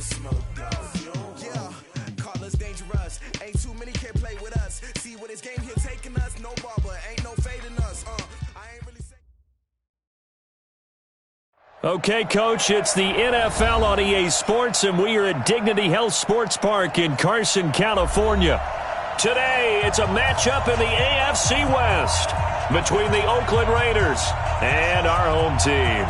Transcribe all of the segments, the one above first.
Yeah, call us dangerous. Ain't too many can play with us. See where this game here taking us. No barber, ain't no fading us. I ain't really say. Okay, Coach, it's the NFL on EA Sports, and we are at Dignity Health Sports Park in Carson, California. Today, it's a matchup in the AFC West between the Oakland Raiders and our home team.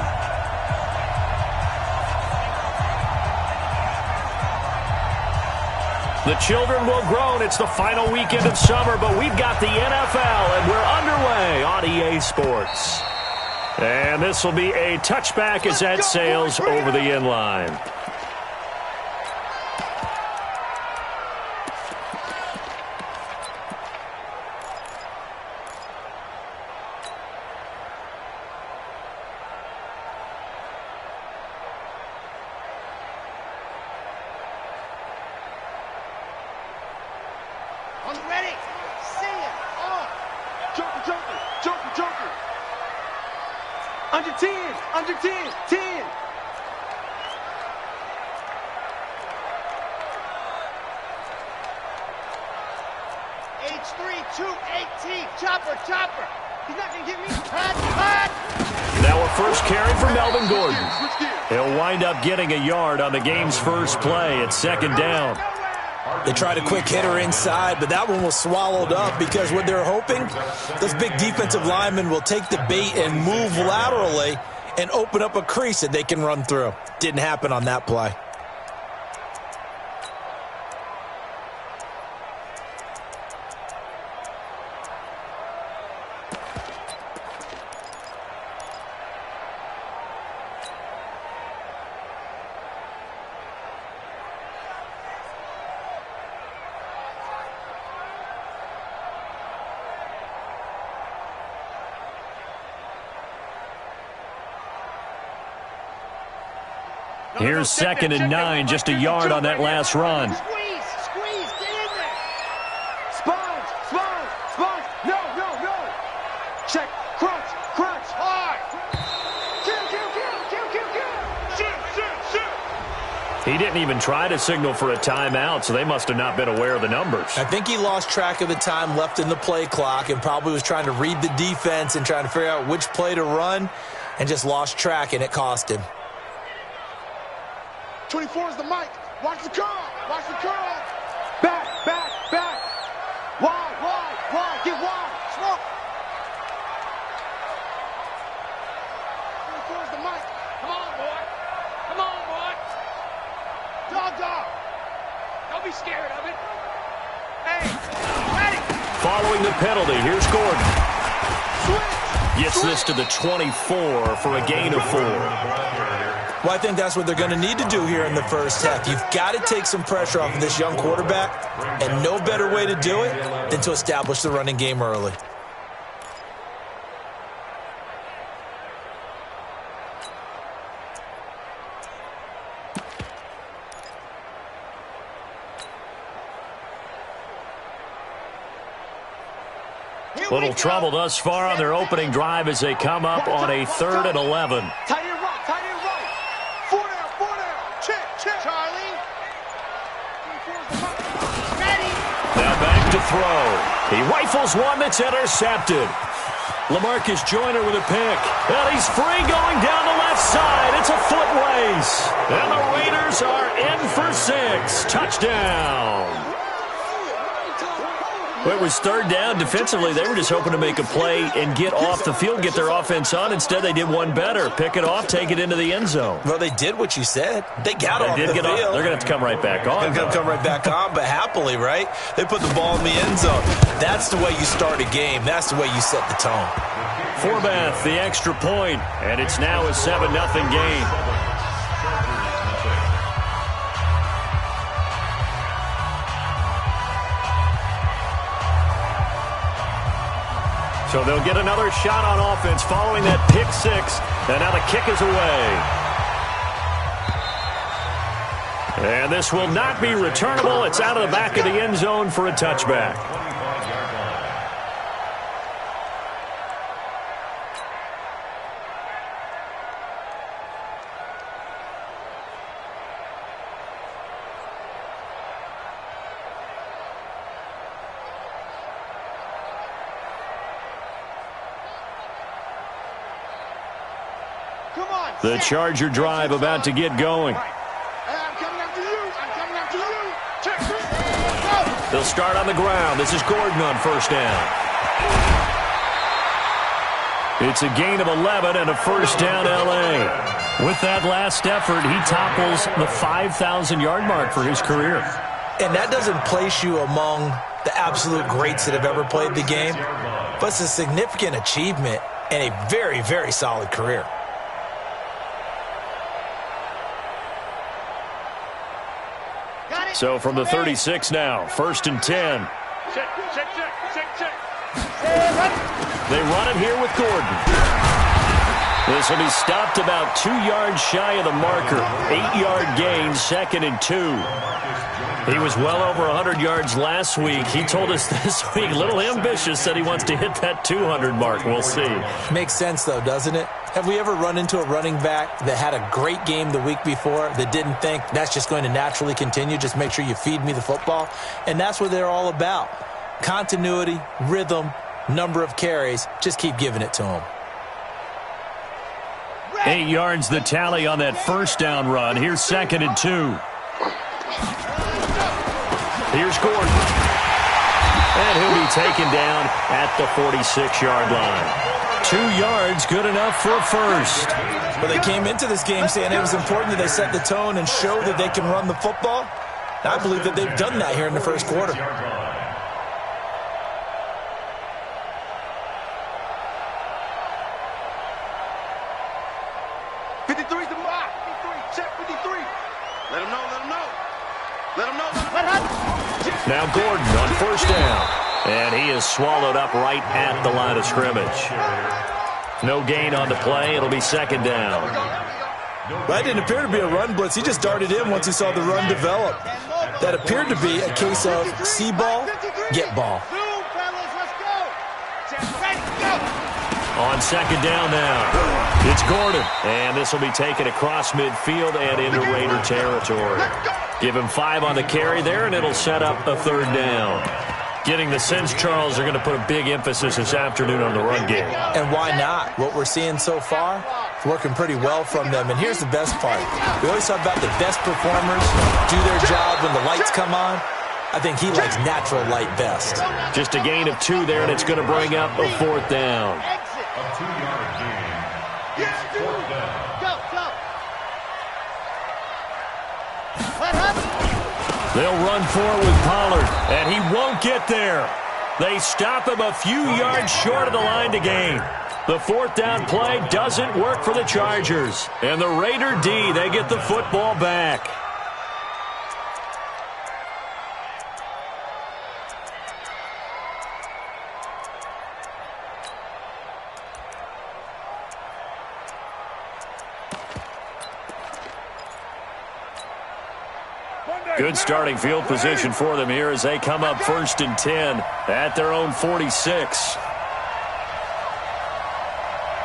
The children will groan. It's the final weekend of summer, but we've got the NFL, and we're underway on EA Sports. And this will be a touchback as that sails over the end line. Under 10, under 10, 10. H3, 218, chopper, chopper. He's not going to get me. Hot. Now a first carry for Melvin Gordon. He'll wind up getting a yard on the game's first play at second down. They tried a quick hitter inside, but that one was swallowed up because what they're hoping, those big defensive linemen will take the bait and move laterally and open up a crease that they can run through. Didn't happen on that play. Here's 2nd and 9, just a yard on that last run. Squeeze, get in there. Sponge. No. Check, crunch. Hard. Shoot. He didn't even try to signal for a timeout, so they must have not been aware of the numbers. I think he lost track of the time left in the play clock and probably was trying to read the defense and trying to figure out which play to run and just lost track, and it cost him. 24 is the mic. Watch the curl. Back. Wide. Get wide. Smoke. 24 is the mic. Come on, boy. Dog. Don't be scared of it. Hey, ready. Following the penalty, here's Gordon. Switch. Gets this to the 24 for a gain of 4. Well, I think that's what they're going to need to do here in the first half. You've got to take some pressure off of this young quarterback, and no better way to do it than to establish the running game early. Little trouble thus far on their opening drive as they come up on a 3rd and 11. Tight end right. 4 down. Check. Charlie. Ready. Now back to throw. He rifles one that's intercepted. LaMarcus Joyner with a pick. And he's free going down the left side. It's a foot race. And the Raiders are in for 6. Touchdown. Well, it was 3rd down. Defensively, they were just hoping to make a play and get off the field, get their offense on. Instead, they did one better. Pick it off, take it into the end zone. Well, they did what you said. They got off the field. They're going to have to come right back on. They're going to come right back on, but happily, right? They put the ball in the end zone. That's the way you start a game. That's the way you set the tone. Forbath, the extra point, and it's now a 7-0 game. So they'll get another shot on offense following that pick 6. And now the kick is away. And this will not be returnable. It's out of the back of the end zone for a touchback. Come on. The Charger drive about to get going. I'm coming after you. I'm coming after you. Check. Go. They'll start on the ground. This is Gordon on first down. It's a gain of 11 and a first down, L.A. With that last effort, he topples the 5,000-yard mark for his career. And that doesn't place you among the absolute greats that have ever played the game, but it's a significant achievement and a very, very solid career. So from the 36 now, first and 10. Check. They run it here with Gordon. This will be stopped about 2 yards shy of the marker. 8-yard gain, second and 2. He was well over 100 yards last week. He told us this week, a little ambitious, said he wants to hit that 200 mark. We'll see. Makes sense, though, doesn't it? Have we ever run into a running back that had a great game the week before that didn't think that's just going to naturally continue? Just make sure you feed me the football. And that's what they're all about. Continuity, rhythm, number of carries. Just keep giving it to them. 8 yards the tally on that first down run. Here's second and 2. Here's Gordon. And he'll be taken down at the 46-yard line. 2 yards, good enough for a first. Well, they came into this game saying it was important that they set the tone and show that they can run the football. And I believe that they've done that here in the first quarter. Now Gordon on first down. And he is swallowed up right at the line of scrimmage. No gain on the play. It'll be second down. That didn't appear to be a run blitz. He just darted in once he saw the run develop. That appeared to be a case of see ball, get ball. On second down now, it's Gordon. And this will be taken across midfield and into Raider territory. Give him 5 on the carry there, and it'll set up a third down. Getting the sense, Charles, are going to put a big emphasis this afternoon on the run game. And why not? What we're seeing so far, it's working pretty well from them. And here's the best part. We always talk about the best performers do their job when the lights come on. I think he likes natural light best. Just a gain of 2 there, and it's going to bring up a fourth down. A 2-yard gain. Fourth down. Go. They'll run for it with Pollard, and he won't get there. They stop him a few yards short of the line to gain. The fourth down play doesn't work for the Chargers. And the Raider D, they get the football back. Good starting field position for them here as they come up first and 10 at their own 46.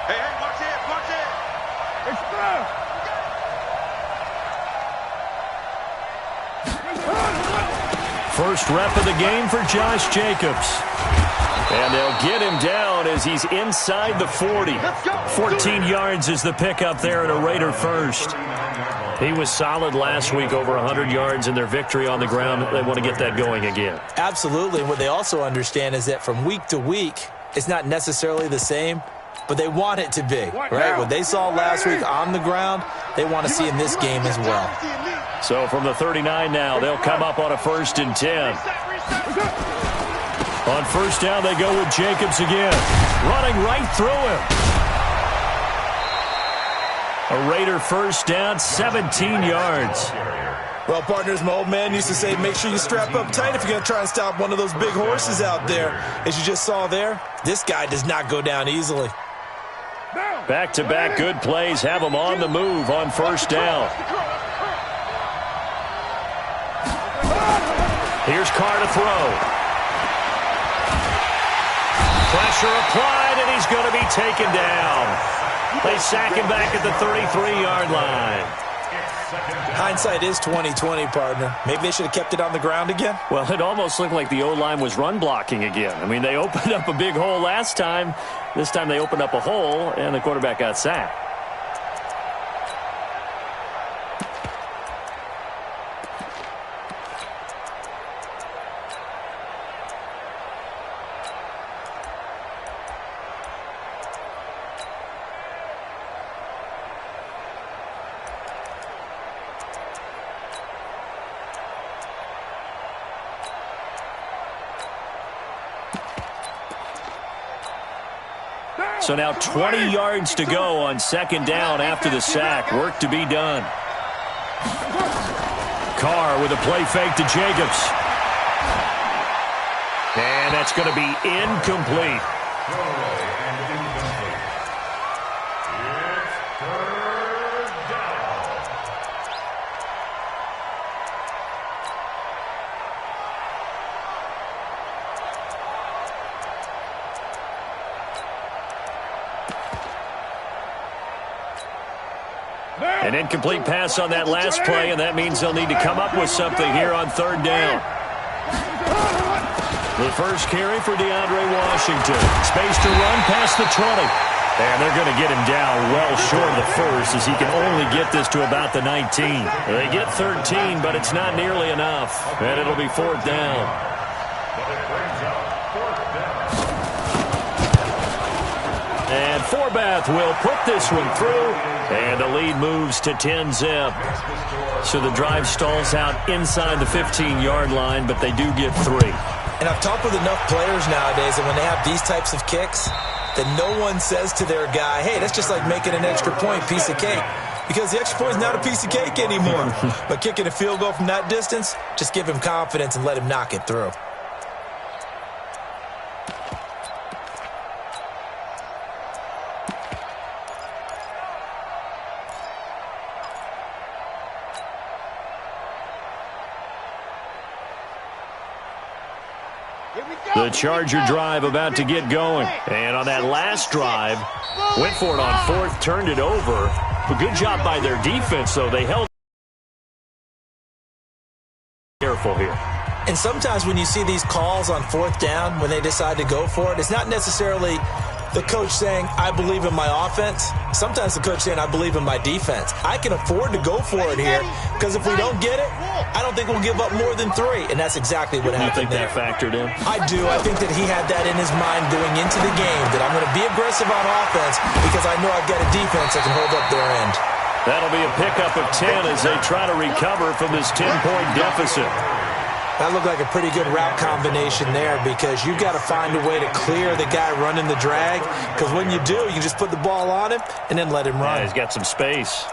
Hey, watch it. First rep of the game for Josh Jacobs. And they'll get him down as he's inside the 40. 14 yards is the pickup there at a Raider first. He was solid last week, over 100 yards in their victory on the ground. They want to get that going again. Absolutely. And what they also understand is that from week to week, it's not necessarily the same, but they want it to be, right? What they saw last week on the ground, they want to see in this game as well. So from the 39 now, they'll come up on a first and 10. On first down, they go with Jacobs again, running right through him. A Raider first down, 17 yards. Well, partners, my old man used to say, make sure you strap up tight if you're going to try and stop one of those big horses out there. As you just saw there, this guy does not go down easily. Back-to-back good plays have him on the move on first down. Here's Carr to throw. Pressure applied, and he's going to be taken down. They sack him back at the 33-yard line. Hindsight is 20/20, partner. Maybe they should have kept it on the ground again. Well, it almost looked like the O-line was run blocking again. I mean, they opened up a big hole last time. This time they opened up a hole, and the quarterback got sacked. So now 20 yards to go on second down after the sack. Work to be done. Carr with a play fake to Jacobs. And that's going to be incomplete. An incomplete pass on that last play, and that means they'll need to come up with something here on third down. The first carry for DeAndre Washington. Space to run past the 20. And they're going to get him down well short of the first, as he can only get this to about the 19. They get 13, but it's not nearly enough. And it'll be fourth down. And Forbath will put this one through, and the lead moves to 10-zip. So the drive stalls out inside the 15-yard line, but they do get 3. And I've talked with enough players nowadays that when they have these types of kicks, that no one says to their guy, hey, that's just like making an extra point, piece of cake. Because the extra point is not a piece of cake anymore. But kicking a field goal from that distance, just give him confidence and let him knock it through. The Charger drive about to get going. And on that last drive, went for it on fourth, turned it over. A good job by their defense, though. They held careful here. And sometimes when you see these calls on fourth down, when they decide to go for it, it's not necessarily the coach saying, I believe in my offense. Sometimes the coach saying, I believe in my defense. I can afford to go for it here, because if we don't get it, I don't think we'll give up more than 3. And that's exactly what happened there. You think that factored in? I do. I think that he had that in his mind going into the game, that I'm going to be aggressive on offense because I know I've got a defense that can hold up their end. That'll be a pickup of 10 as they try to recover from this 10-point deficit. That looked like a pretty good route combination there, because you've got to find a way to clear the guy running the drag, because when you do, you just put the ball on him and then let him run. Yeah, he's got some space.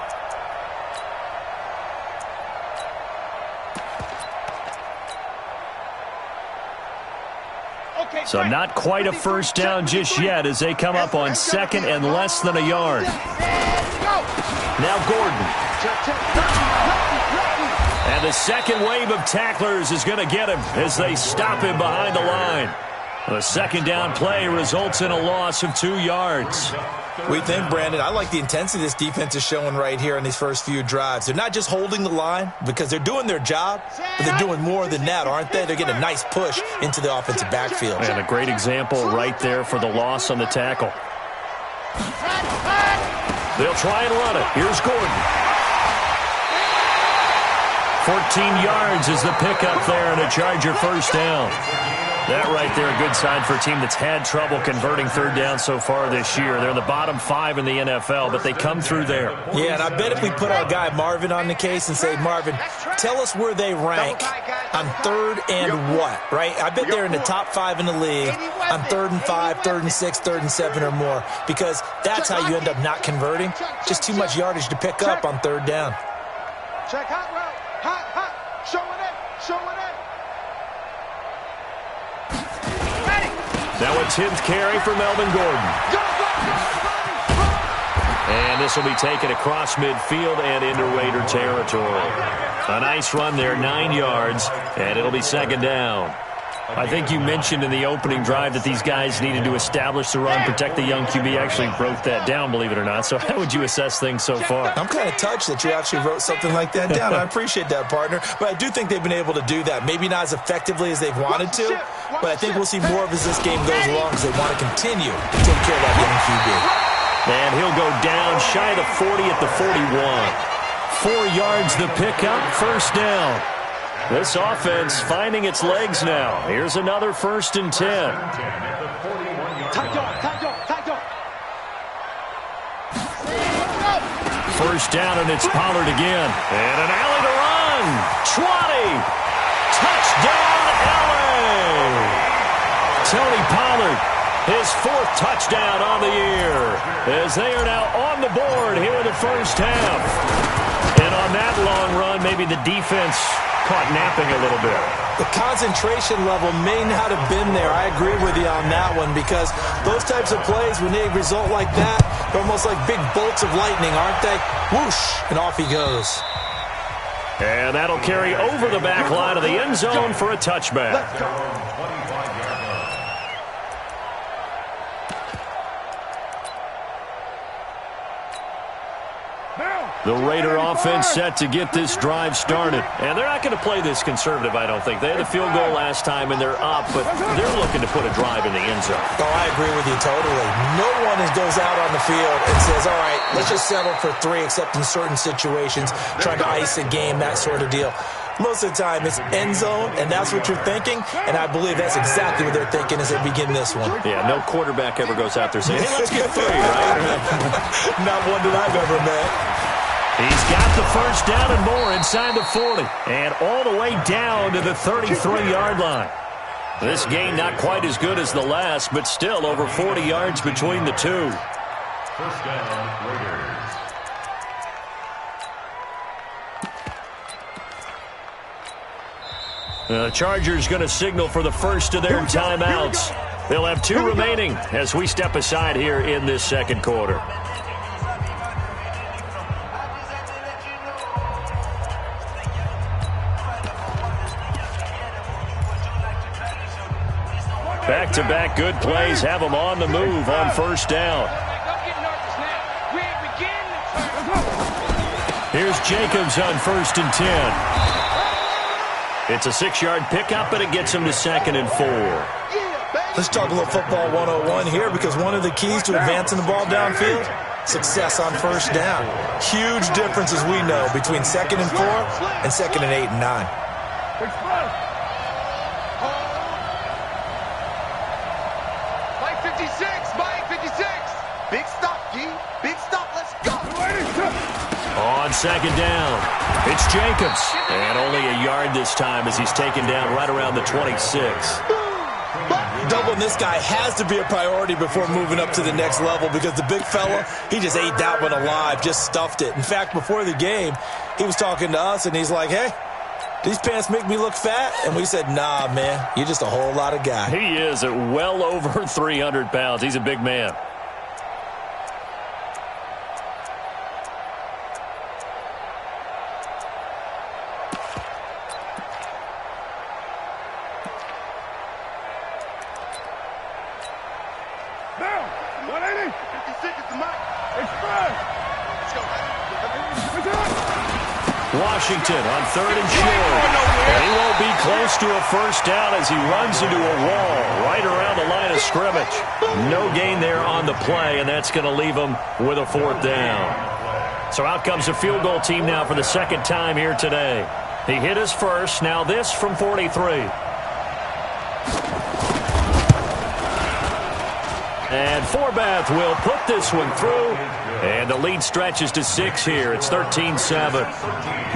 So not quite a first down just yet as they come up on second and less than a yard. Now Gordon. And the second wave of tacklers is going to get him as they stop him behind the line. The second down play results in a loss of 2 yards. We think, Brandon, I like the intensity this defense is showing right here in these first few drives. They're not just holding the line because they're doing their job, but they're doing more than that, aren't they? They're getting a nice push into the offensive backfield. And a great example right there for the loss on the tackle. They'll try and run it. Here's Gordon. 14 yards is the pickup there and a Charger first down. That right there, a good sign for a team that's had trouble converting third down so far this year. They're in the bottom 5 in the NFL, but they come through there. Yeah, and I bet if we put our guy Marvin on the case and say, Marvin, tell us where they rank on third and what, right? I bet they're in the top 5 in the league on 3rd and 5, 3rd and 6, 3rd and 7 or more, because that's how you end up not converting. Just too much yardage to pick up on third down. Check hot route. Hot. Showing it. Now a 10th carry for Melvin Gordon. And this will be taken across midfield and into Raider territory. A nice run there, 9 yards, and it'll be second down. I think you mentioned in the opening drive that these guys needed to establish the run, protect the young QB. Actually broke that down, believe it or not. So how would you assess things so far? I'm kind of touched that you actually wrote something like that down. I appreciate that, partner. But I do think they've been able to do that. Maybe not as effectively as they've wanted to, but I think we'll see more of as this game goes along because they want to continue to take care of that young QB. And he'll go down shy of the 40 at the 41. 4 yards the pickup, first down. This offense finding its legs now. Here's another 1st and 10. First down, and it's Pollard again. And an alley to run. 20. Touchdown, LA. Tony Pollard His 4th touchdown on the year, as they are now on the board here in the first half. And on that long run, maybe the defense caught napping a little bit. The concentration level may not have been there. I agree with you on that one, because those types of plays, when they result like that, they're almost like big bolts of lightning, aren't they? Whoosh, and off he goes. And that'll carry over the back line of the end zone for a touchback. The Raider offense set to get this drive started. And they're not going to play this conservative, I don't think. They had a field goal last time, and they're up, but they're looking to put a drive in the end zone. Oh, I agree with you totally. No one goes out on the field and says, all right, let's just settle for 3, except in certain situations, trying to ice a game, that sort of deal. Most of the time, it's end zone, and that's what you're thinking, and I believe that's exactly what they're thinking as they begin this one. Yeah, no quarterback ever goes out there saying, hey, let's get 3, right? Not one that I've ever met. He's got the first down and more inside the 40, and all the way down to the 33-yard line. This game not quite as good as the last, but still over 40 yards between the two. First down, Raiders. The Chargers going to signal for the first of their timeouts. They'll have 2 remaining as we step aside here in this second quarter. Back-to-back good plays have them on the move on first down. Here's Jacobs on 1st and 10. It's a 6-yard pickup, and it gets him to 2nd and 4. Let's talk a little football 101 here, because one of the keys to advancing the ball downfield, success on first down. Huge difference, as we know, between 2nd and 4 and 2nd and 8 and 9. Big stop, D. Big stop. Let's go. On 2nd down, it's Jacobs. And only a yard this time as he's taken down right around the 26. Doubling this guy has to be a priority before moving up to the next level, because the big fella, he just ate that one alive, just stuffed it. In fact, before the game, he was talking to us, and he's like, hey, these pants make me look fat? And we said, nah, man, you're just a whole lot of guy. He is at well over 300 pounds. He's a big man. Washington on 3rd and short. And he won't be close to a first down as he runs into a wall right around the line of scrimmage. No gain there on the play, and that's going to leave him with a 4th down. So out comes the field goal team now for the 2nd time here today. He hit his first, now this from 43. And Forbath will put this one through. And the lead stretches to 6 here. It's 13-7.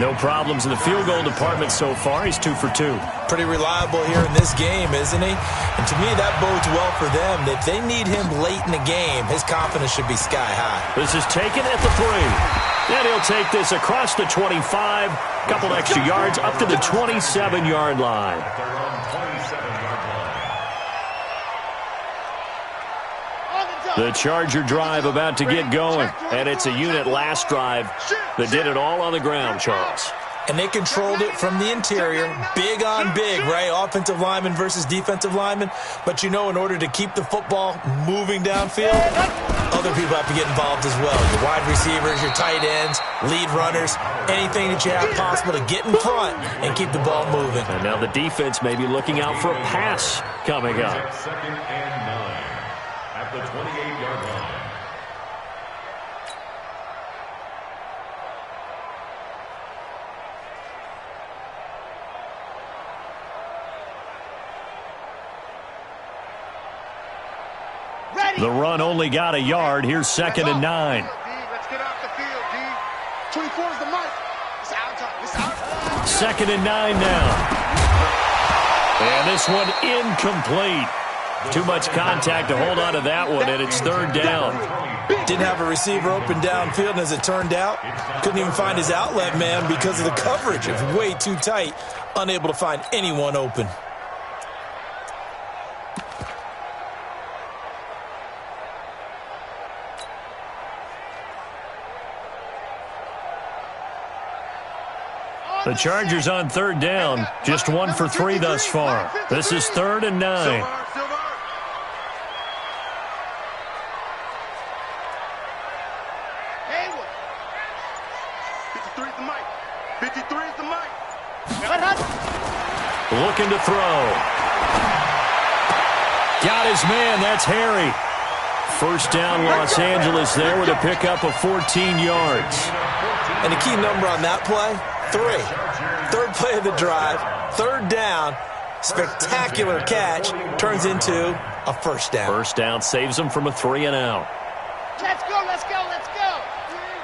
No problems in the field goal department so far. He's 2 for 2. Pretty reliable here in this game, isn't he? And to me, that bodes well for them. If they need him late in the game, his confidence should be sky high. This is taken at the 3. And he'll take this across the 25. Couple extra yards up to the 27-yard line. The Charger drive about to get going, and it's a unit last drive that did it all on the ground, Charles. And they controlled it from the interior, big on big, right? Offensive lineman versus defensive lineman. But, you know, in order to keep the football moving downfield, other people have to get involved as well. Your wide receivers, your tight ends, lead runners, anything that you have possible to get in front and keep the ball moving. And now the defense may be looking out for a pass coming up. 2nd and 9 at the 28-yard line. The run only got a yard. Here's 2nd and 9. Let's get off the field, D. 24 is the mark. It's out time. It's out time. 2nd and 9 now. And this one incomplete. Too much contact to hold on to that one, and it's third down. Didn't have a receiver open downfield, and as it turned out, couldn't even find his outlet man because of the coverage. It was way too tight, unable to find anyone open. The Chargers on third down, just 1 for 3 thus far. This is 3rd and 9. Looking to throw. Got his man. That's Harry. First down, Los Angeles there with a pickup of 14 yards. And the key number on that play, 3. Third play of the drive, third down, spectacular catch, turns into a first down. First down saves them from a 3 and out. Let's go, let's go, let's go.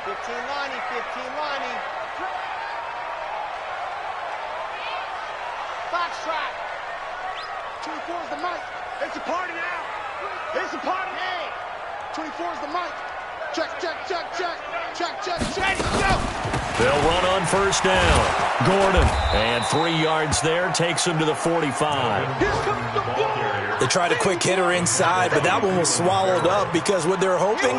15 Lonnie, 15 Lonnie. Foxtrot. 24 is the mic. It's a party now. It's a party. Hey. 24 is the mic. Check, check, check, check. Check, check, check. Let's go. They'll run on first down. Gordon, and 3 yards there, takes him to the 45. Here comes the ball. They tried a quick hitter inside, but that one was swallowed up because what they're hoping,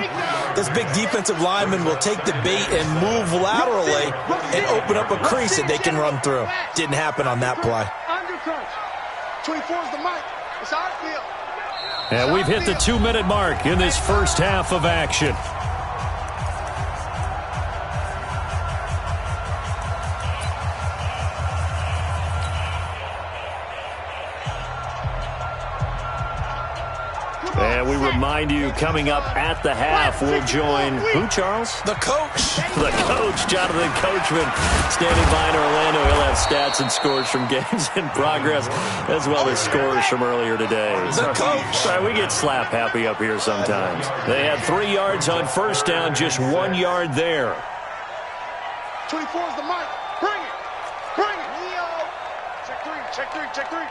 this big defensive lineman will take the bait and move laterally and open up a crease that they can run through. Didn't happen on that play. Undercut. 24 is the mic. It's our field. And we've hit the 2-minute mark in this first half of action. And we remind you, coming up at the half, we'll join who, Charles? The coach. The coach, Jonathan Coachman, standing by in Orlando. He'll have stats and scores from games in progress, as well as scores from earlier today. The coach. Sorry, we get slap happy up here sometimes. They had 3 yards on first down, just 1 yard there. 24 is the mic. Bring it. Bring it. Leo. Check 3. Check 3. Check 3.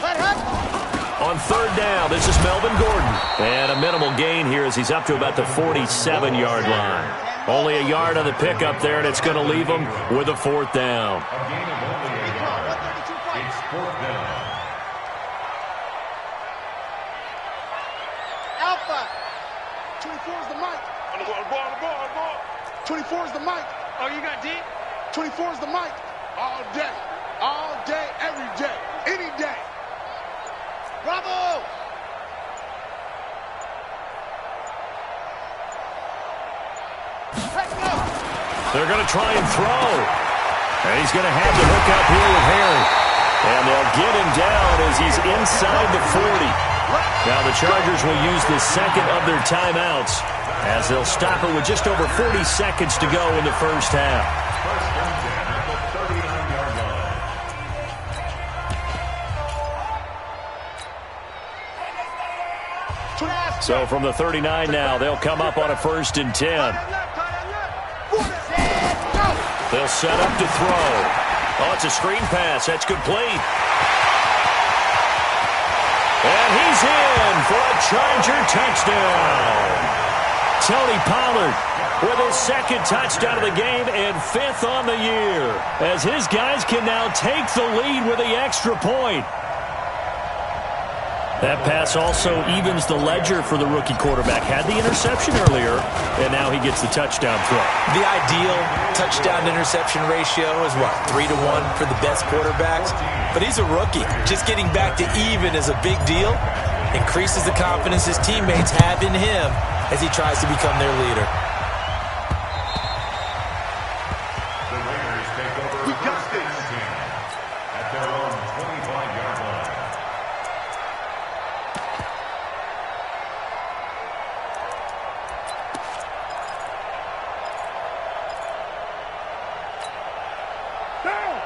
Let up. On third down, this is Melvin Gordon. And a minimal gain here as he's up to about the 47-yard line. Only a yard on the pickup there, and it's going to leave him with a 4th down. Alpha. 24 is the mic. On the ball. 24 is the mic. Oh, you got D? 24 is the mic. All day, every day, any day. Bravo. Let's go. They're going to try and throw. And he's going to have the hook up here with Harry. And they'll get him down as he's inside the 40. Now the Chargers will use the second of their timeouts as they'll stop it with just over 40 seconds to go in the first half. So from the 39 now, they'll come up on a 1st and 10. They'll set up to throw. Oh, it's a screen pass. That's complete. And he's in for a Charger touchdown. Tony Pollard with his 2nd touchdown of the game and 5th on the year, as his guys can now take the lead with the extra point. That pass also evens the ledger for the rookie quarterback. Had the interception earlier, and now he gets the touchdown throw. The ideal touchdown-interception ratio is, what, 3-1 for the best quarterbacks? But he's a rookie. Just getting back to even is a big deal. Increases the confidence his teammates have in him as he tries to become their leader. We got this. At their own 25-yard line.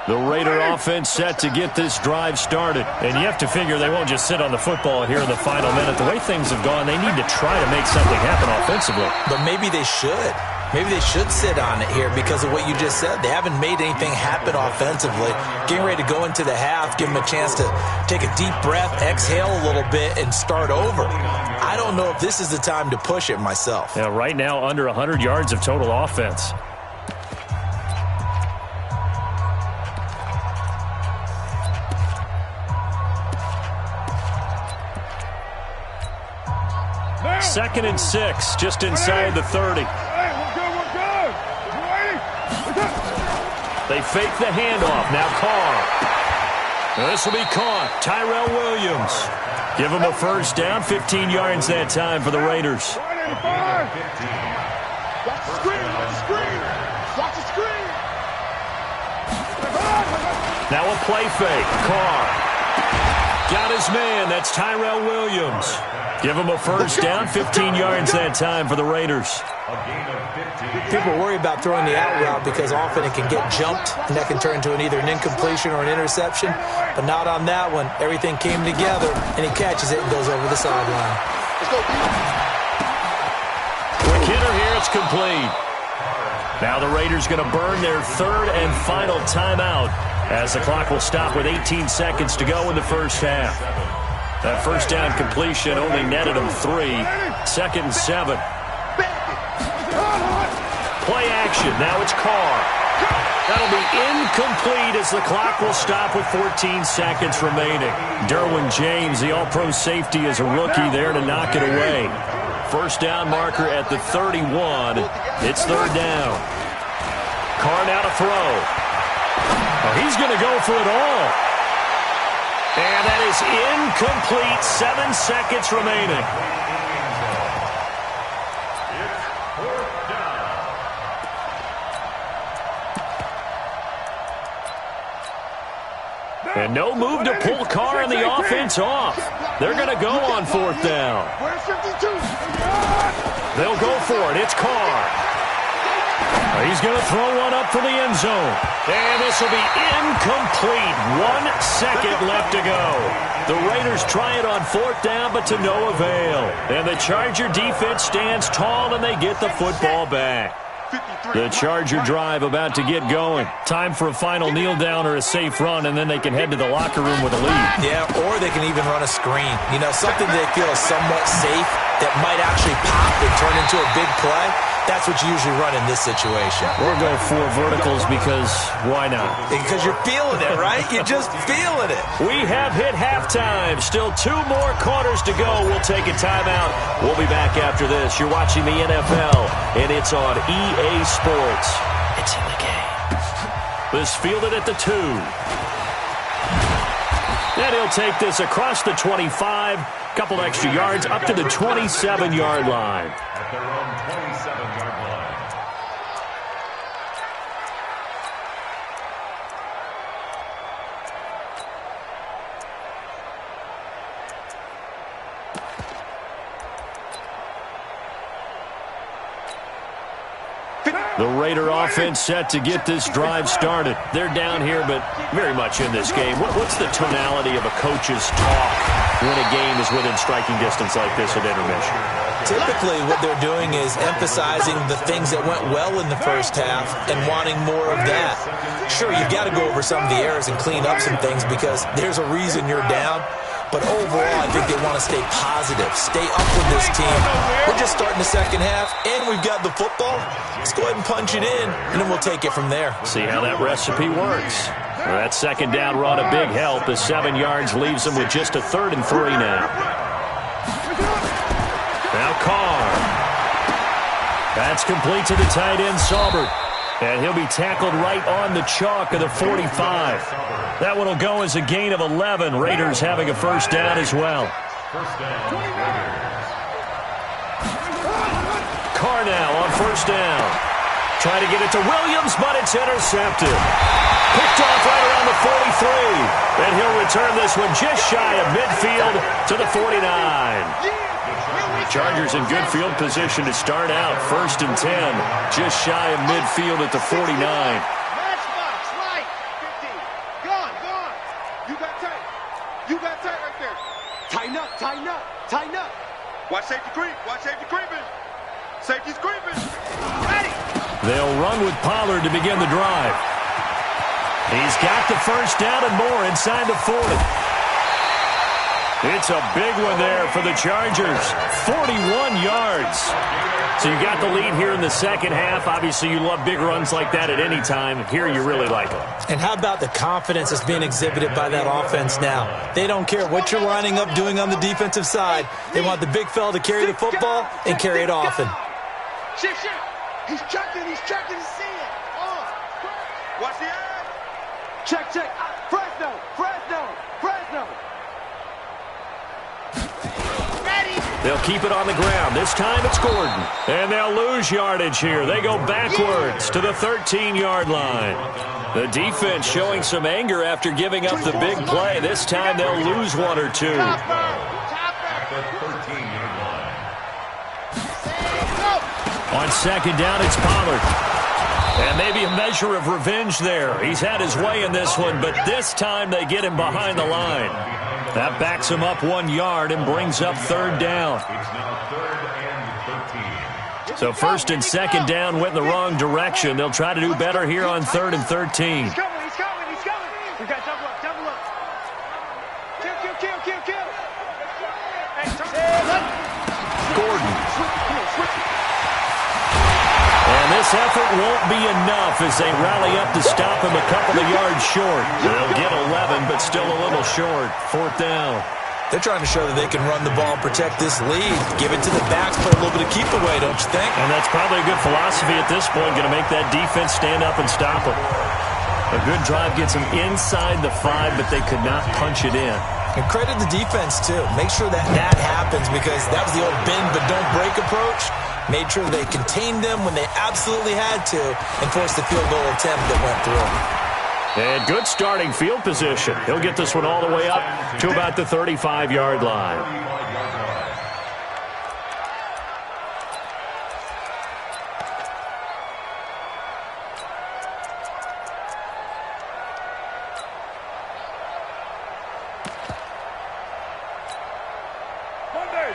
The Raider offense set to get this drive started. And you have to figure they won't just sit on the football here in the final minute. The way things have gone, they need to try to make something happen offensively. But maybe they should. Maybe they should sit on it here because of what you just said. They haven't made anything happen offensively. Getting ready to go into the half, give them a chance to take a deep breath, exhale a little bit, and start over. I don't know if this is the time to push it myself. Yeah, right now under 100 yards of total offense. Second and 6, just inside the 30. They fake the handoff. Now Carr. This will be caught. Tyrell Williams. Give him a first down. 15 yards that time for the Raiders. Watch the screen. Watch the screen. Watch the screen. Now a play fake. Carr. Got his man. That's Tyrell Williams. Give him a first down. 15 yards that time for the Raiders. People worry about throwing the out route because often it can get jumped, and that can turn into either an incompletion or an interception. But not on that one. Everything came together, and he catches it and goes over the sideline. Quick hitter here. It's complete. Now the Raiders going to burn their third and final timeout as the clock will stop with 18 seconds to go in the first half. That first down completion only netted him 3. Second and 7. Play action. Now it's Carr. That'll be incomplete as the clock will stop with 14 seconds remaining. Derwin James, the all-pro safety, is a rookie there to knock it away. First down marker at the 31. It's third down. Carr now to throw. Oh, he's going to go for it all. And that is incomplete. 7 seconds remaining. And no move to pull Carr and the offense off. They're going to go on fourth down. They'll go for it. It's Carr. He's going to throw one up for the end zone. And this will be incomplete. 1 second left to go. The Raiders try it on fourth down, but to no avail. And the Charger defense stands tall, and they get the football back. The Charger drive about to get going. Time for a final kneel down or a safe run, and then they can head to the locker room with a lead. Yeah, or they can even run a screen. You know, something they feel is somewhat safe that might actually pop and turn into a big play. That's what you usually run in this situation. Or go 4 verticals because why not? Because you're feeling it, right? You're just feeling it. We have hit halftime. Still 2 more quarters to go. We'll take a timeout. We'll be back after this. You're watching the NFL, and it's on EA Sports. It's in the game. This fielded at the 2. And he'll take this across the 25. Couple extra yards up to the 27-yard line. At their own 27-yard line. The Raider offense set to get this drive started. They're down here, but very much in this game. What's the tonality of a coach's talk when a game is within striking distance like this at intermission? Typically, what they're doing is emphasizing the things that went well in the first half and wanting more of that. Sure, you've got to go over some of the errors and clean up some things because there's a reason you're down. But overall, I think they want to stay positive, stay up with this team. We're just starting the second half, and we've got the football. Let's go ahead and punch it in, and then we'll take it from there. See how that recipe works. Well, that second down run a big help. The 7 yards leaves them with just a 3rd and 3 now. Now Carr. That's complete to the tight end, Saubert. And he'll be tackled right on the chalk of the 45. That one will go as a gain of 11. Raiders having a first down as well. First down, Raiders. Carr now on first down. Trying to get it to Williams, but it's intercepted. Picked off right around the 43. And he'll return this one just shy of midfield to the 49. Chargers in good field position to start out. 1st and 10. Just shy of midfield at the 49. Matchbox, right. 15. Gone. You got tight right there. Tighten up. Watch safety creep. Safety's creeping. Ready. They'll run with Pollard to begin the drive. He's got the first down and more inside the 40. It's a big one there for the Chargers. 41 yards. So you got the lead here in the second half. Obviously, you love big runs like that at any time. Here, you really like them. And how about the confidence that's being exhibited by that offense now? They don't care what you're lining up doing on the defensive side. They want the big fella to carry the football and carry it often. Shift. He's checking. He's seeing. Watch the eye. Check. Fresno. They'll keep it on the ground. This time it's Gordon. And they'll lose yardage here. They go backwards to the 13-yard line. The defense showing some anger after giving up the big play. This time they'll lose one or two. On second down, it's Pollard. And maybe a measure of revenge there. He's had his way in this one, but this time they get him behind the line. That backs him up 1 yard and brings up third down. So first and second down went in the wrong direction. They'll try to do better here on 3rd and 13. He's coming. We got double up. Kill. Gordon. And this effort won't be enough as they rally up to stop him a couple of yards short. They'll get 11, but still a little short. 4th down. They're trying to show that they can run the ball and protect this lead. Give it to the backs, put a little bit of keep away, don't you think? And that's probably a good philosophy at this point, going to make that defense stand up and stop them. A good drive gets them inside the 5, but they could not punch it in. And credit the defense, too. Make sure that happens because that was the old bend but don't break approach. Made sure they contained them when they absolutely had to and forced the field goal attempt that went through. And good starting field position. He'll get this one all the way up to about the 35-yard line.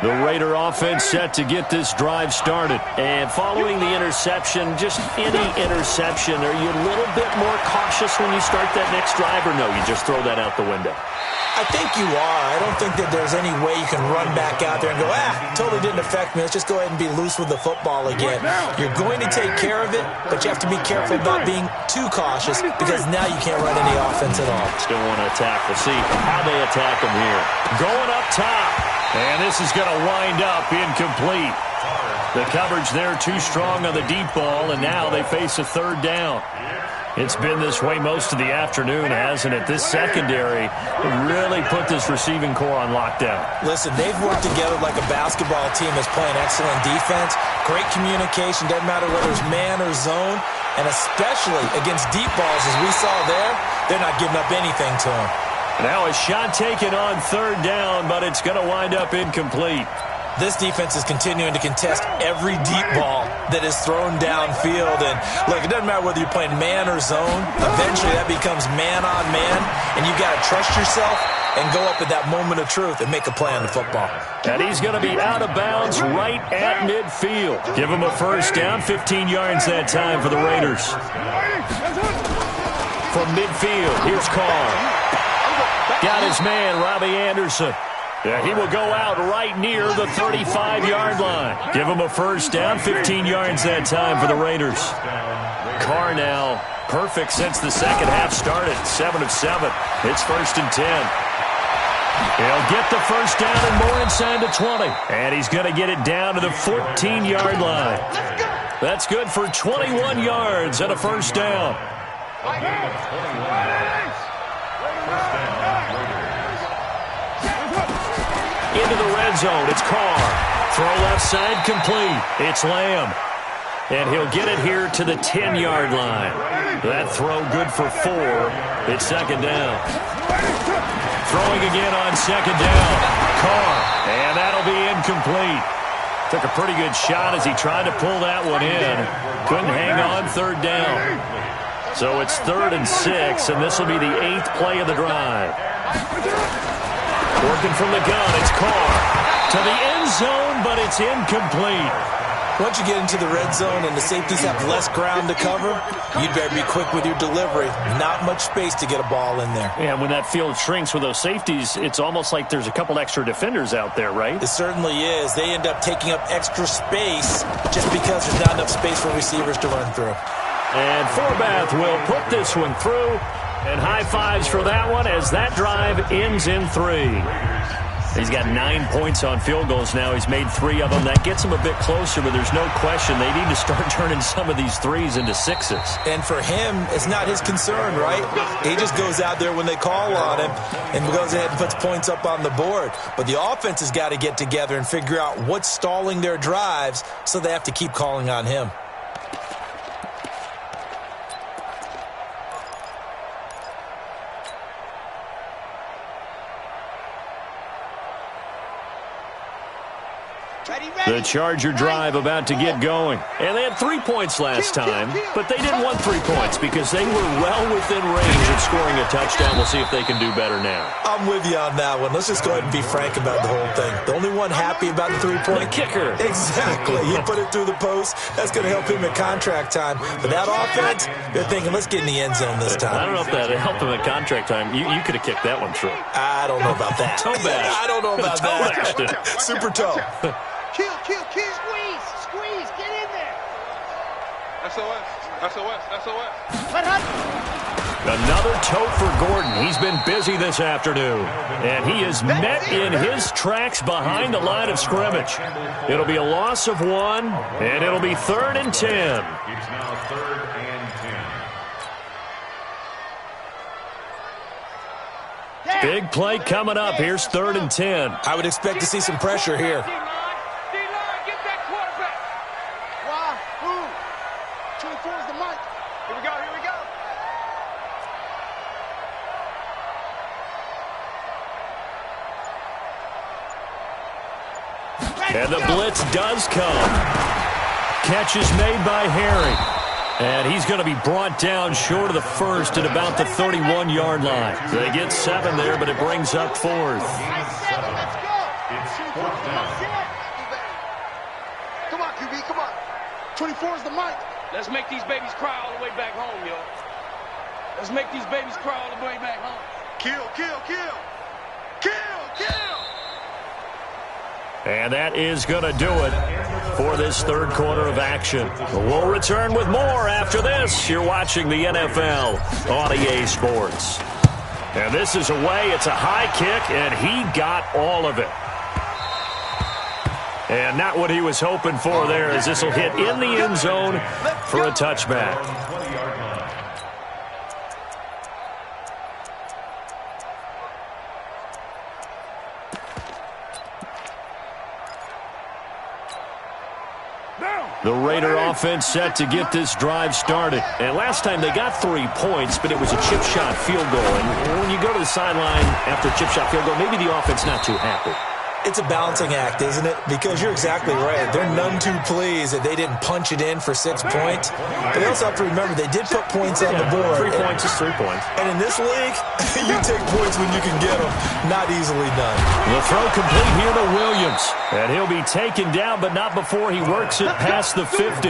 The Raider offense set to get this drive started. And following the interception, just any interception, are you a little bit more cautious when you start that next drive, or no, you just throw that out the window? I think you are. I don't think that there's any way you can run back out there and go, totally didn't affect me. Let's just go ahead and be loose with the football again. You're going to take care of it, but you have to be careful about being too cautious because now you can't run any offense at all. Still want to attack. We'll see how they attack them here. Going up top. And this is going to wind up incomplete. The coverage there too strong on the deep ball, and now they face a 3rd down. It's been this way most of the afternoon, hasn't it? This secondary really put this receiving core on lockdown. Listen, they've worked together like a basketball team that's playing excellent defense. Great communication, doesn't matter whether it's man or zone, and especially against deep balls as we saw there, they're not giving up anything to them. Now a shot taken on 3rd down, but it's going to wind up incomplete. This defense is continuing to contest every deep ball that is thrown downfield. And, look, it doesn't matter whether you're playing man or zone. Eventually that becomes man on man, and you've got to trust yourself and go up at that moment of truth and make a play on the football. And he's going to be out of bounds right at midfield. Give him a first down, 15 yards that time for the Raiders. From midfield, here's Carr. Got his man, Robbie Anderson. Yeah, he will go out right near the 35-yard line. Give him a first down, 15 yards that time for the Raiders. Carr now perfect since the second half started, 7 of 7. It's 1st and 10. He'll get the first down and more inside the 20. And he's going to get it down to the 14-yard line. That's good for 21 yards and a first down. Into the red zone, it's Carr. Throw left side, complete. It's Lamb. And he'll get it here to the 10-yard line. That throw good for 4. It's 2nd down. Throwing again on 2nd down. Carr. And that'll be incomplete. Took a pretty good shot as he tried to pull that one in. Couldn't hang on 3rd down. So it's 3rd and 6, and this will be the 8th play of the drive. Working from the gun, it's Carr. To the end zone, but it's incomplete. Once you get into the red zone and the safeties have less ground to cover, you'd better be quick with your delivery. Not much space to get a ball in there. Yeah, when that field shrinks with those safeties, it's almost like there's a couple extra defenders out there, right? It certainly is. They end up taking up extra space just because there's not enough space for receivers to run through. And Forbath will put this one through. And high fives for that one as that drive ends in 3. He's got 9 points on field goals now. He's made 3 of them. That gets him a bit closer, but there's no question they need to start turning some of these 3s into 6s. And for him, it's not his concern, right? He just goes out there when they call on him and goes ahead and puts points up on the board. But the offense has got to get together and figure out what's stalling their drives, so they have to keep calling on him. The Charger drive about to get going. And they had 3 points last time, but they didn't want 3 points because they were well within range of scoring a touchdown. We'll see if they can do better now. I'm with you on that one. Let's just go ahead and be frank about the whole thing. The only one happy about the 3-point? The kicker. Exactly. He put it through the post. That's going to help him at contract time. But that offense, they're thinking, let's get in the end zone this time. I don't know if that helped him at contract time. You could have kicked that one through. I don't know about that. Toe bash. I don't know about that. Bashed. Super toe. Kill. Squeeze, get in there. SOS. Another toe for Gordon. He's been busy this afternoon. And he is met in his tracks behind the line of scrimmage. It'll be a loss of 1, and it'll be 3rd and 10. It's now 3rd and 10. Big play coming up. Here's 3rd and 10. I would expect to see some pressure here. D-line, get that quarterback. Why? Who? 24 is the mic. Here we go. And the blitz does come. Catch is made by Harry. And he's going to be brought down short of the first at about the 31-yard line. They get 7 there, but it brings up 4th. It's 4th down. Come on, QB, come on. 24 is the mic. Let's make these babies cry all the way back home, yo. Let's make these babies cry all the way back home. Kill. And that is going to do it for this 3rd quarter of action. We'll return with more after this. You're watching the NFL on EA Sports. And this is away. It's a high kick, and he got all of it. And not what he was hoping for there, as this will hit in the end zone for a touchback. 20-yard line. The Raider offense set to get this drive started. And last time they got 3 points, but it was a chip shot field goal. And when you go to the sideline after a chip shot field goal, maybe the offense not too happy. It's a balancing act, isn't it? Because you're exactly right. They're none too pleased that they didn't punch it in for 6 points. But they also have to remember they did put points on the board. 3 points is 3 points. And in this league, you take points when you can get them. Not easily done. The throw complete here to Williams. And he'll be taken down, but not before he works it past the 50.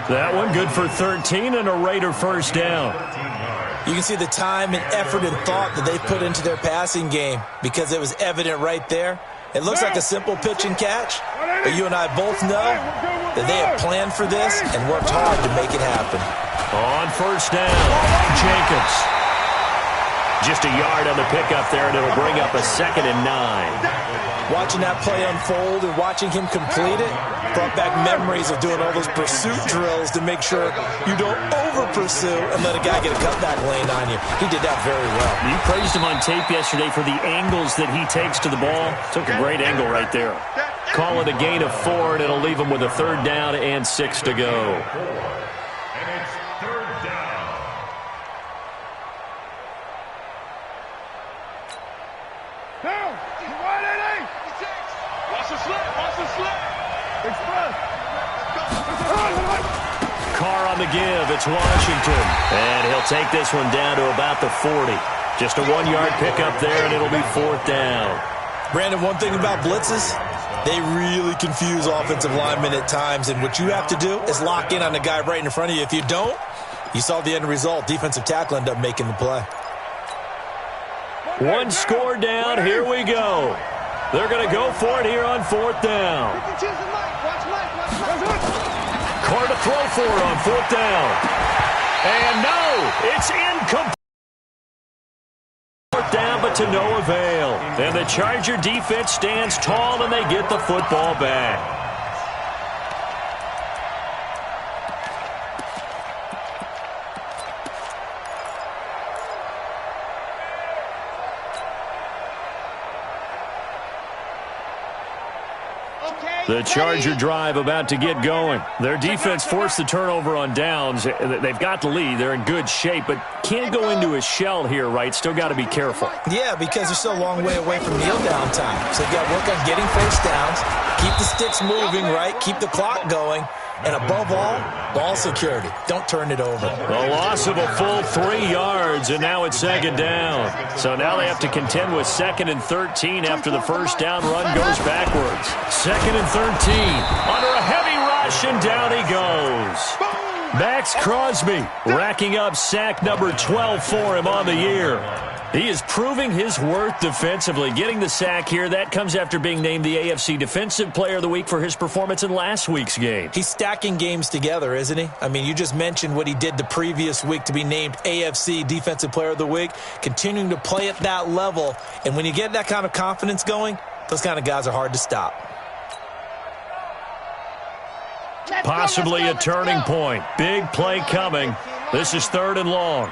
That one good for 13 and a Raider first down. You can see the time and effort and thought that they put into their passing game because it was evident right there. It looks like a simple pitch and catch, but you and I both know that they have planned for this and worked hard to make it happen. On first down, Jacobs. Just a yard on the pickup there, and it'll bring up a 2nd and 9. Watching that play unfold and watching him complete it brought back memories of doing all those pursuit drills to make sure you don't over-pursue and let a guy get a cutback lane on you. He did that very well. You praised him on tape yesterday for the angles that he takes to the ball. Took a great angle right there. Call it a gain of 4, and it'll leave him with a 3rd down and 6 to go. And it's 3rd down. Carr on the give. It's Washington. And he'll take this one down to about the 40. Just a 1-yard pickup there, and it'll be 4th down. Brandon, one thing about blitzes, They really confuse offensive linemen at times, and what you have to do is lock in on the guy right in front of you. If you don't, you saw the end result. Defensive tackle ended up making the play. One score down. Here we go. They're going to go for it here on 4th down. Carr to throw for it on 4th down. And no, it's incomplete. 4th down, but to no avail. And the Charger defense stands tall, and they get the football back. The Charger drive about to get going. Their defense forced the turnover on downs. They've got the lead. They're in good shape, but can't go into a shell here, right? Still got to be careful. Yeah, because they're still a long way away from kneel down time. So you got to work on getting first downs, keep the sticks moving, right? Keep the clock going. And above all, ball security. Don't turn it over. A loss of a full 3 yards, and now it's 2nd down. So now they have to contend with 2nd and 13 after the first down run goes backwards. 2nd and 13. Under a heavy rush, and down he goes. Max Crosby racking up sack number 12 for him on the year. He is proving his worth defensively. Getting the sack here, that comes after being named the AFC Defensive Player of the Week for his performance in last week's game. He's stacking games together, isn't he? I mean, you just mentioned what he did the previous week to be named AFC Defensive Player of the Week, continuing to play at that level. And when you get that kind of confidence going, those kind of guys are hard to stop. Possibly a turning point. Big play coming. This is 3rd and long.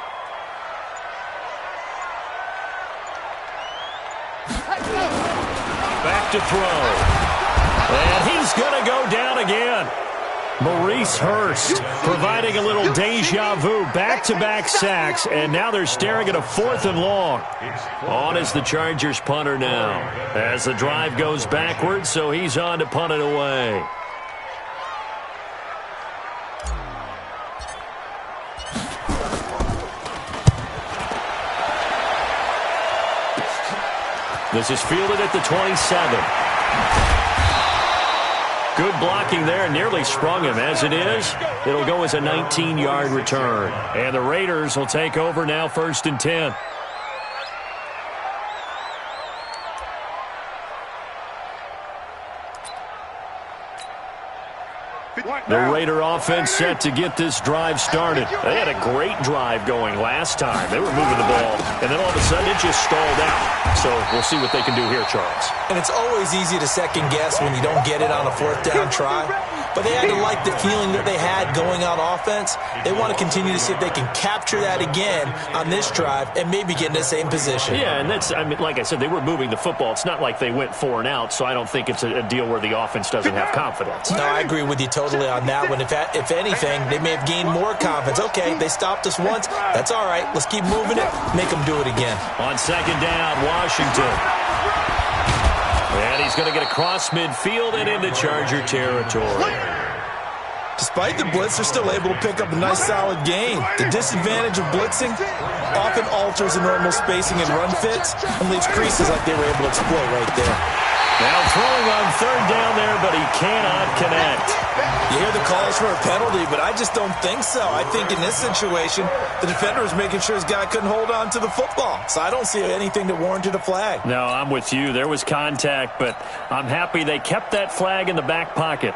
Back to throw. And he's going to go down again. Maurice Hurst providing a little deja vu. Back-to-back sacks, and now they're staring at a 4th and long. On is the Chargers punter now. As the drive goes backwards, so he's on to punt it away. This is fielded at the 27. Good blocking there, nearly sprung him. As it is, it'll go as a 19-yard return. And the Raiders will take over now, 1st and 10. The Raider offense set to get this drive started. They had a great drive going last time. They were moving the ball, and then all of a sudden it just stalled out. So we'll see what they can do here, Charles. And it's always easy to second guess when you don't get it on a 4th down try. But they had to like the feeling that they had going on offense. They want to continue to see if they can capture that again on this drive and maybe get in the same position. Yeah, and that's, I mean, like I said, they were moving the football. It's not like they went 4 and out, so I don't think it's a deal where the offense doesn't have confidence. No, I agree with you totally on that one. If anything, they may have gained more confidence. Okay, they stopped us once. That's all right. Let's keep moving it. Make them do it again. On 2nd down, Washington. And he's going to get across midfield and into Charger territory. Despite the blitz, they're still able to pick up a nice, solid gain. The disadvantage of blitzing often alters the normal spacing and run fits and leaves creases like they were able to exploit right there. Now throwing on 3rd down there, but he cannot connect. You hear the calls for a penalty, but I just don't think so. I think in this situation, the defender was making sure his guy couldn't hold on to the football. So I don't see anything that warranted a flag. No, I'm with you. There was contact, but I'm happy they kept that flag in the back pocket.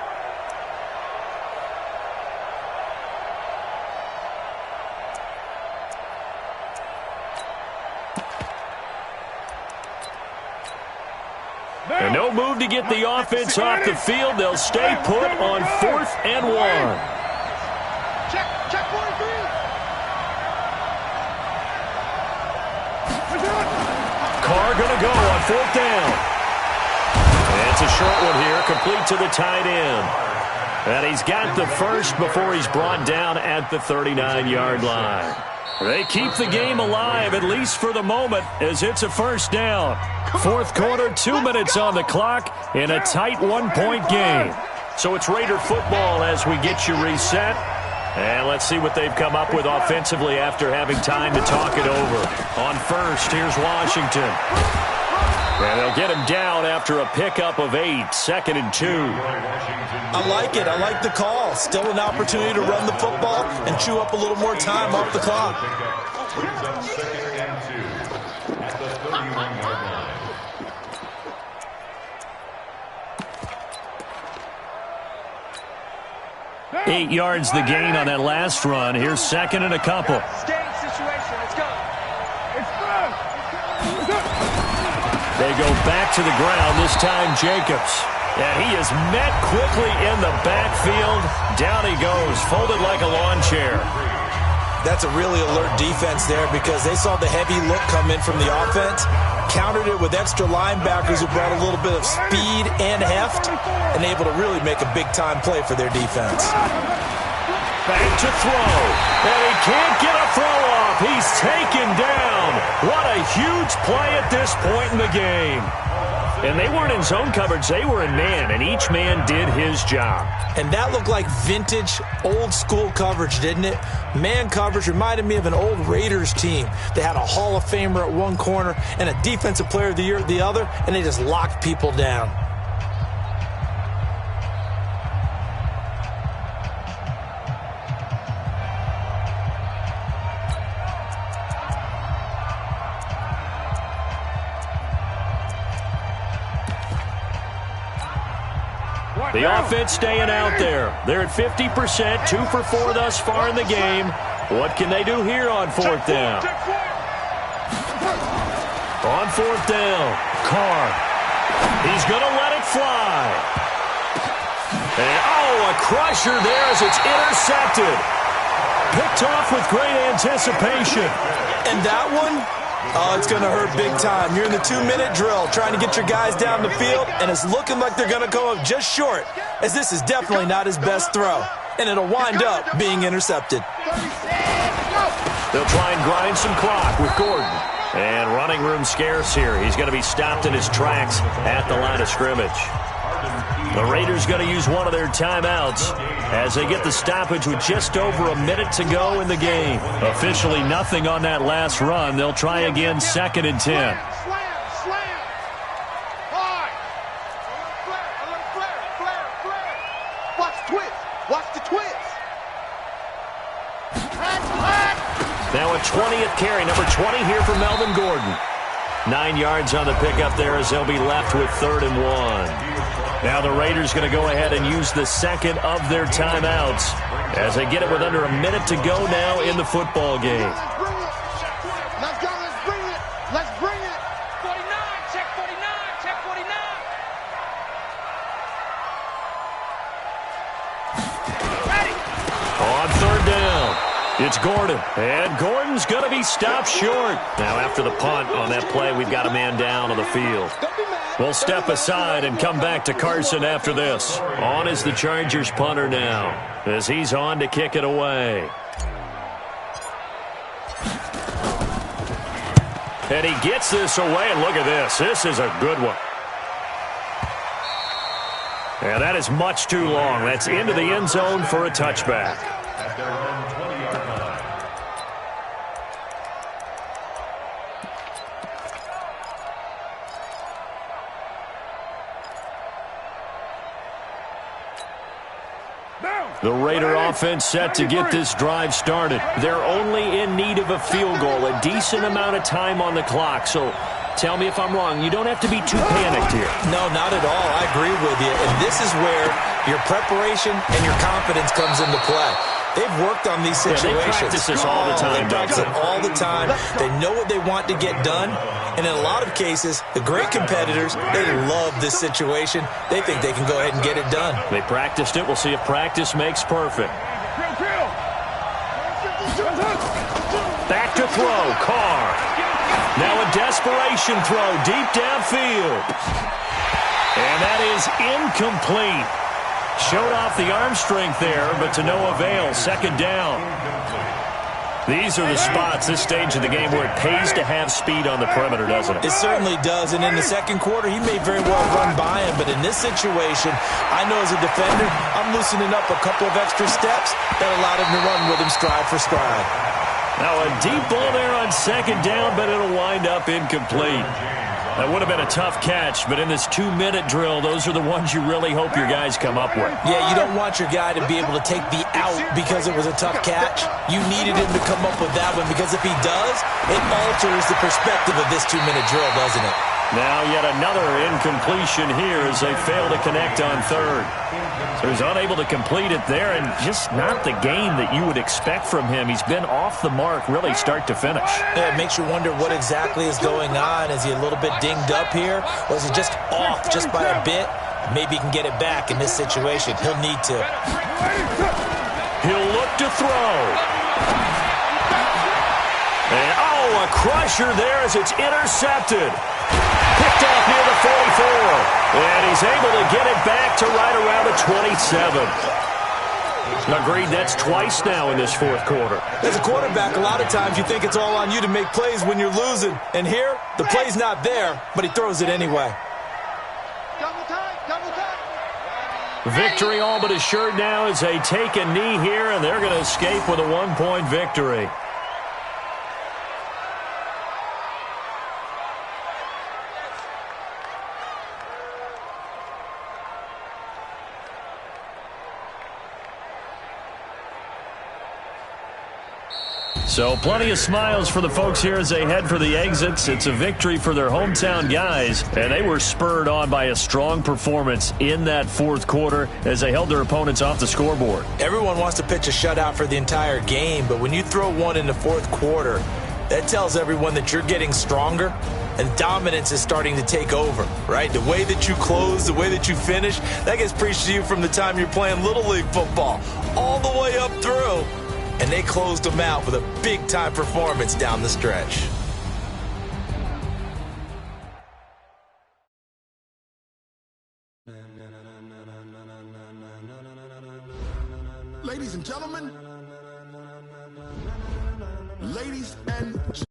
And no move to get the offense off the field. They'll stay put on 4th and 1. Check 43. Carr going to go on 4th down. And it's a short one here, complete to the tight end. And he's got the first before he's brought down at the 39-yard line. They keep the game alive, at least for the moment, as it's a 1st down. 4th quarter, 2 minutes on the clock in a tight 1-point game. So it's Raider football as we get you reset. And let's see what they've come up with offensively after having time to talk it over. On 1st, here's Washington. And they'll get him down after a pickup of 8, 2nd and 2. I like it. I like the call. Still an opportunity to run the football and chew up a little more time off the clock. Brings up 2nd and 2 at the 31-yard line. 8 yards the gain on that last run. Here's 2nd and a couple. Game situation. Let's go. They go back to the ground, this time Jacobs. And he is met quickly in the backfield. Down he goes, folded like a lawn chair. That's a really alert defense there because they saw the heavy look come in from the offense, countered it with extra linebackers who brought a little bit of speed and heft, and able to really make a big-time play for their defense. Back to throw, and he can't get a throw off. He's taken down. What a huge play at this point in the game. And they weren't in zone coverage. They were in man, and each man did his job. And that looked like vintage, old-school coverage, didn't it? Man coverage reminded me of an old Raiders team. They had a Hall of Famer at one corner and a Defensive Player of the Year at the other, and they just locked people down. The offense staying out there. They're at 50%, 2 for 4 thus far in the game. What can they do here on 4th down? On 4th down, Carr. He's going to let it fly. And, oh, a crusher there as it's intercepted. Picked off with great anticipation. And that one? Oh, it's going to hurt big time. You're in the 2-minute drill trying to get your guys down the field, and it's looking like they're going to go up just short, as this is definitely not his best throw. And it'll wind up being intercepted. They'll try and grind some clock with Gordon. And running room scarce here. He's going to be stopped in his tracks at the line of scrimmage. The Raiders going to use one of their timeouts as they get the stoppage with just over a minute to go in the game. Officially nothing on that last run. They'll try again 2nd and 10. Slam. High. Flare. Watch the twist. Watch the twist. Now a 20th carry, number 20 here for Melvin Gordon. 9 yards on the pickup there as they'll be left with 3rd and 1. Now the Raiders going to go ahead and use the second of their timeouts as they get it with under a minute to go now in the football game. Let's go. Let's bring it. 49. Check 49. Check 49. Ready. On 3rd down, it's Gordon. And Gordon's going to be stopped short. Now after the punt on that play, we've got a man down on the field. We'll step aside and come back to Carson after this. On is the Chargers punter now as he's on to kick it away. And he gets this away, and look at this. This is a good one. And that is much too long. That's into the end zone for a touchback. At their own 20-yard line. The Raider offense set to get this drive started. They're only in need of a field goal, a decent amount of time on the clock. So tell me if I'm wrong. You don't have to be too panicked here. No, not at all. I agree with you. And this is where your preparation and your confidence comes into play. They've worked on these situations. They practice this all the time. They practice it all the time. They know what they want to get done. And in a lot of cases, the great competitors, they love this situation. They think they can go ahead and get it done. They practiced it. We'll see if practice makes perfect. Back to throw. Carr. Now a desperation throw deep downfield. And that is incomplete. Showed off the arm strength there, but to no avail. 2nd down. These are the spots, this stage of the game, where it pays to have speed on the perimeter, doesn't it? It certainly does, and in the second quarter, he may very well run by him, but in this situation, I know as a defender, I'm loosening up a couple of extra steps that allowed him to run with him stride for stride. Now a deep ball there on 2nd down, but it'll wind up incomplete. That would have been a tough catch, but in this 2-minute drill, those are the ones you really hope your guys come up with. Yeah, you don't want your guy to be able to take the out because it was a tough catch. You needed him to come up with that one, because if he does, it alters the perspective of this 2-minute drill, doesn't it? Now yet another incompletion here as they fail to connect on third. So he's unable to complete it there, and just not the game that you would expect from him. He's been off the mark really start to finish. Yeah, it makes you wonder what exactly is going on. Is he a little bit dinged up here, or is he just off just by a bit? Maybe he can get it back in this situation. He'll need to. He'll look to throw. And, oh, a crusher there as it's intercepted. Picked off near the 44. And he's able to get it back to right around the 27. Agreed, that's twice now in this fourth quarter. As a quarterback, a lot of times you think it's all on you to make plays when you're losing. And here, the play's not there, but he throws it anyway. Double time, double time. Victory all but assured now as they take a knee here, and they're going to escape with a 1-point victory. So plenty of smiles for the folks here as they head for the exits. It's a victory for their hometown guys, and they were spurred on by a strong performance in that fourth quarter as they held their opponents off the scoreboard. Everyone wants to pitch a shutout for the entire game, but when you throw one in the fourth quarter, that tells everyone that you're getting stronger and dominance is starting to take over, right? The way that you close, the way that you finish, that gets preached to you from the time you're playing Little League football all the way up through. And they closed them out with a big-time performance down the stretch. Ladies and gentlemen. Ladies and